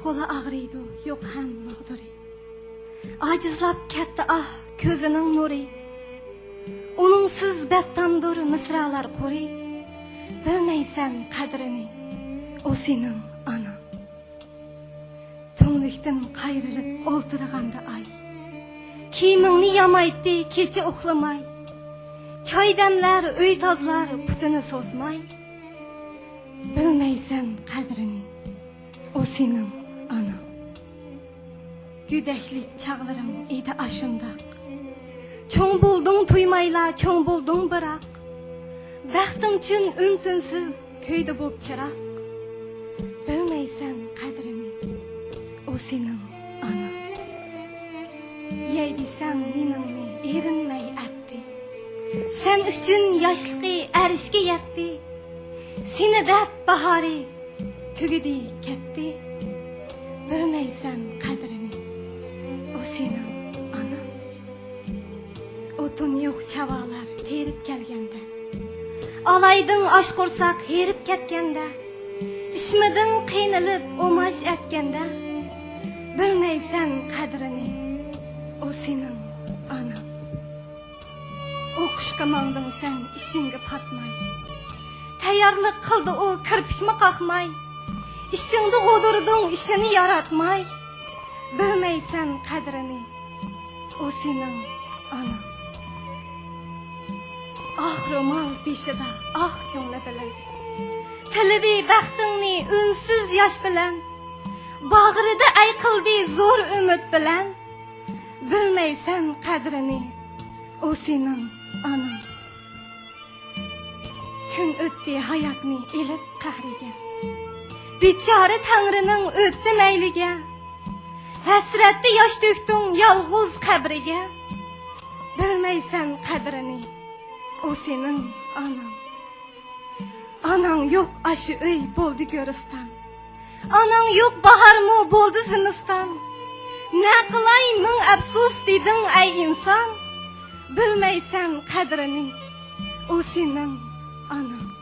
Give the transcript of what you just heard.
qo'li ag'riydi, yo'q ham mag'duri. Ajizlab ketdi ko'zining nuri. Uningsiz battamdur misralar quri. Bilmaysan qadrini, o sening ana. To'nglikdan qayrilib o'ltirganda ay. Kiyimingni yamaydi kecha uxlamay. Choydamlar, uy tozlar putini so'zmay. Bilmaysan qadrini, o sening ana. Güdeklik çağlarım edi aşındaq. Çoğ buldun tuymayla, çoğ buldun bırak. Baxtın üçün ümtünsiz köyde bob çırak. Bilmeysen qadrini, o senin ana. Yeydiysen meningni erinmey attı. Sen üçün yaşlıqı erişki yetti. Seni dep bahari tügüdi ketti. Bilmeysen qadrini, o senin ana. Otun yo'q chavalar terib kelganda. Alaydın aş qo'rsak herib ketganda. İşmidin qiynalib omash etganda. Bilmaysan qadrini, o senin ana. O'qishga manding sen ishingga patmay. Tayyorlik qildi o kirpikmi qaqmay. İşçinde o'durding ishini yaratmay. Bilmaysan qadrini, o senin ana. Ro'mol beshida ko'ngli bilan. Tilidi baxtingni unsiz yosh bilan. Bag'rida ayqildi zo'r umid bilan. Bilmaysan qadrini, o senin ana. Kun o'tdi hayotni elib qahriga. Bichora Tangrining o'tdi mayliga. Hasratda yosh to'kding yolg'iz qabriga. Bilmaysan qadrini, o senin anan. Anan yo'q aşı uy bo'ldi go'riston. Anan yo'q baharmi bo'ldi zimiston. Ne qilay ming afsus deding ay inson. Bilmaysan qadrini, o senin anan.